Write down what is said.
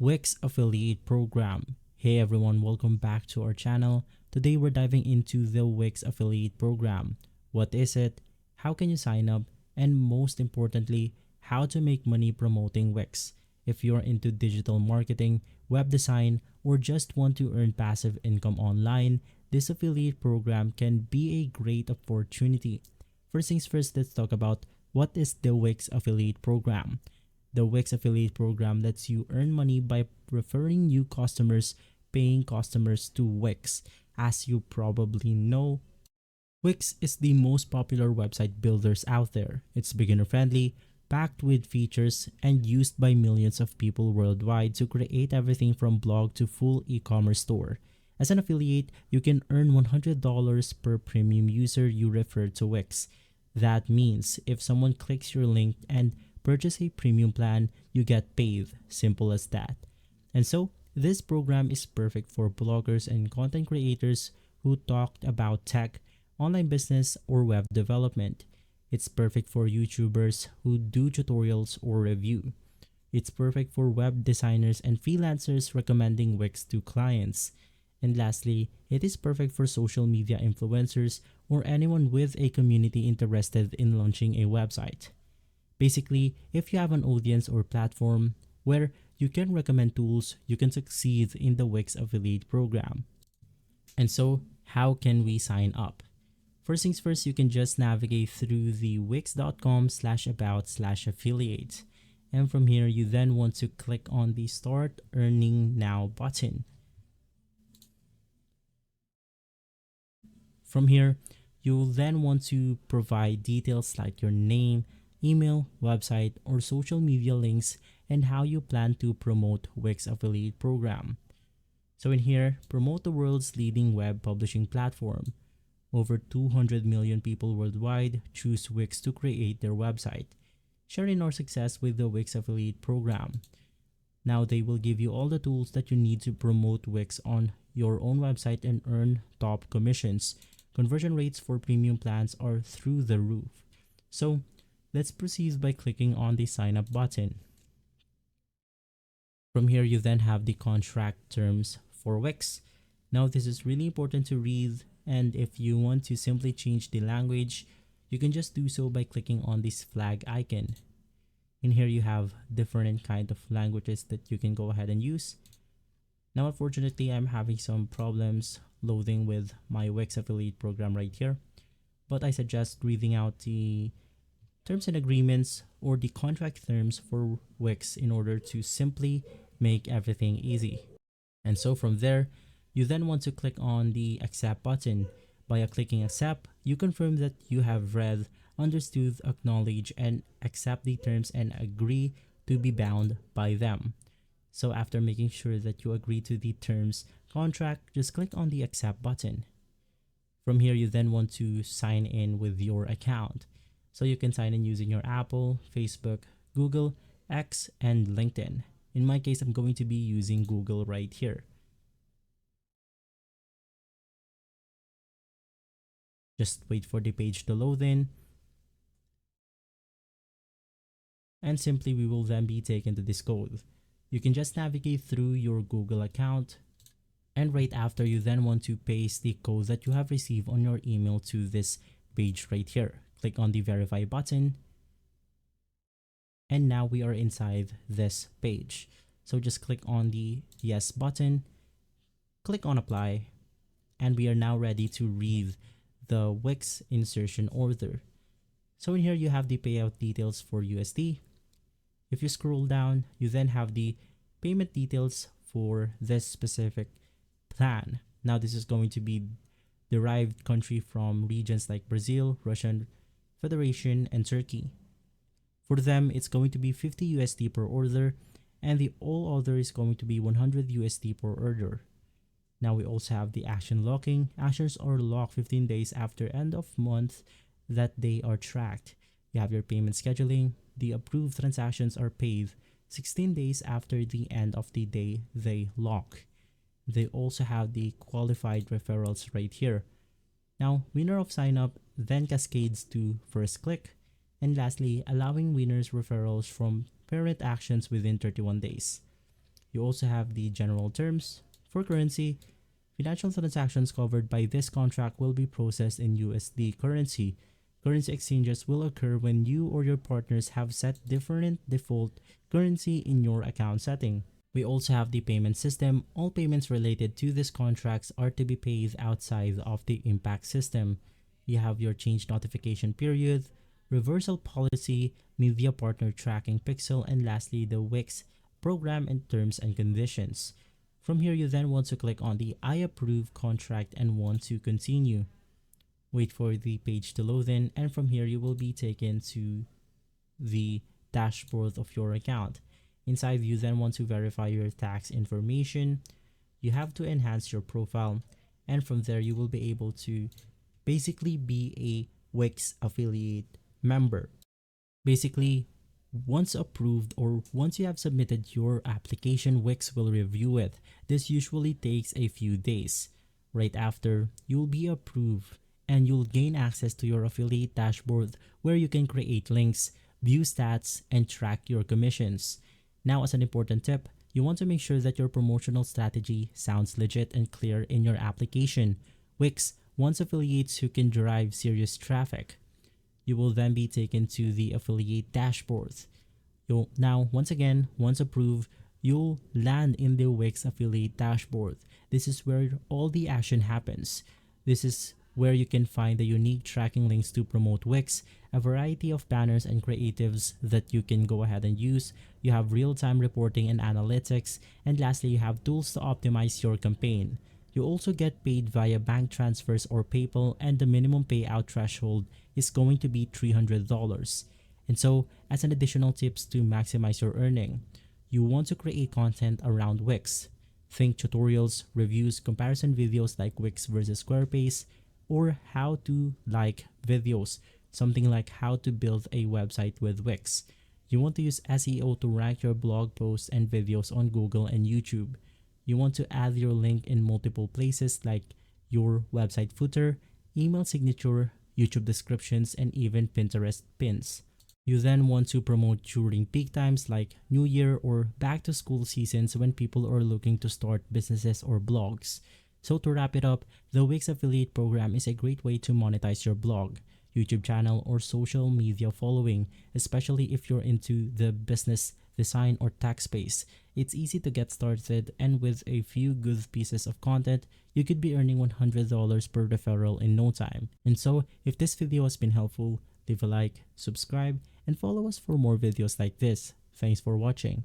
Wix affiliate program. Hey everyone, welcome back to our channel. Today we're diving into the Wix affiliate program. What is it? How can you sign up? And most importantly, how to make money promoting Wix. If you're into digital marketing, web design, or just want to earn passive income online, this affiliate program can be a great opportunity. First things first, let's talk about what is the Wix affiliate program. The Wix affiliate program lets you earn money by referring new customers, paying customers to Wix. As you probably know, Wix is the most popular website builders out there. It's beginner friendly, packed with features, and used by millions of people worldwide to create everything from blog to full e-commerce store. As an affiliate, you can earn $100 per premium user you refer to Wix. That means if someone clicks your link and purchase a premium plan, you get paid. Simple as that. And so, this program is perfect for bloggers and content creators who talked about tech, online business, or web development. It's perfect for YouTubers who do tutorials or review. It's perfect for web designers and freelancers recommending Wix to clients. And lastly, it is perfect for social media influencers or anyone with a community interested in launching a website. Basically, if you have an audience or platform where you can recommend tools, you can succeed in the Wix affiliate program. And so, how can we sign up? First things first, you can just navigate through the wix.com/about/affiliate. And from here, you then want to click on the Start Earning Now button. From here, you'll then want to provide details like your name, email, website, or social media links, and how you plan to promote Wix affiliate program. So in here, promote the world's leading web publishing platform. Over 200 million people worldwide choose Wix to create their website. Share in our success with the Wix affiliate program. Now they will give you all the tools that you need to promote Wix on your own website and earn top commissions. Conversion rates for premium plans are through the roof. So let's proceed by clicking on the sign up button. From here, you then have the contract terms for Wix. Now this is really important to read, and if you want to simply change the language, you can just do so by clicking on this flag icon. In here you have different kind of languages that you can go ahead and use. Now unfortunately, I'm having some problems loading with my Wix affiliate program right here, but I suggest reading out the terms and agreements or the contract terms for Wix in order to simply make everything easy. And so from there, you then want to click on the accept button. By clicking accept, you confirm that you have read, understood, acknowledge, and accept the terms and agree to be bound by them. So after making sure that you agree to the terms contract, just click on the accept button. From here, you then want to sign in with your account. So you can sign in using your Apple, Facebook, Google, X, and LinkedIn. In my case, I'm going to be using Google right here. Just wait for the page to load in. And simply we will then be taken to this code. You can just navigate through your Google account. And right after, you then want to paste the code that you have received on your email to this page right here. Click on the verify button. And now we are inside this page. So just click on the yes button, click on apply, and we are now ready to read the Wix insertion order. So in here you have the payout details for USD. If you scroll down, you then have the payment details for this specific plan. Now this is going to be derived country from regions like Brazil, Russian Federation, and Turkey. For them, it's going to be 50 USD per order, and the all other is going to be 100 USD per order. Now we also have the action locking. Actions are locked 15 days after end of month that they are tracked. You have your payment scheduling. The approved transactions are paid 16 days after the end of the day they lock. They also have the qualified referrals right here. Now, winner of sign up then cascades to first click, and lastly, allowing winners referrals from parent actions within 31 days. You also have the general terms. For currency, financial transactions covered by this contract will be processed in USD currency. Currency exchanges will occur when you or your partners have set different default currency in your account setting. We also have the payment system. All payments related to these contracts are to be paid outside of the impact system. You have your change notification period, reversal policy, media partner tracking pixel, and lastly the Wix program and terms and conditions. From here, you then want to click on the I approve contract and want to continue. Wait for the page to load in, and from here you will be taken to the dashboard of your account. Inside, you then want to verify your tax information. You have to enhance your profile, and from there you will be able to basically be a Wix affiliate member. Basically, once approved or once you have submitted your application, Wix will review it. This usually takes a few days. Right after, you'll be approved and you'll gain access to your affiliate dashboard where you can create links, view stats, and track your commissions. Now, as an important tip, you want to make sure that your promotional strategy sounds legit and clear in your application. Wix wants affiliates who can drive serious traffic. You will then be taken to the affiliate dashboard. Once approved, you'll land in the Wix affiliate dashboard. This is where all the action happens. This is where you can find the unique tracking links to promote Wix, a variety of banners and creatives that you can go ahead and use. You have real-time reporting and analytics, and lastly, you have tools to optimize your campaign. You also get paid via bank transfers or PayPal, and the minimum payout threshold is going to be $300. And so, as an additional tips to maximize your earning, you want to create content around Wix. Think tutorials, reviews, comparison videos like Wix versus Squarespace, or how to like videos, something like how to build a website with Wix. You want to use SEO to rank your blog posts and videos on Google and YouTube. You want to add your link in multiple places like your website footer, email signature, YouTube descriptions, and even Pinterest pins. You then want to promote during peak times like New Year or back to school seasons when people are looking to start businesses or blogs. So to wrap it up, the Wix affiliate program is a great way to monetize your blog, YouTube channel, or social media following, especially if you're into the business, design, or tech space. It's easy to get started, and with a few good pieces of content, you could be earning $100 per referral in no time. And so, if this video has been helpful, leave a like, subscribe, and follow us for more videos like this. Thanks for watching.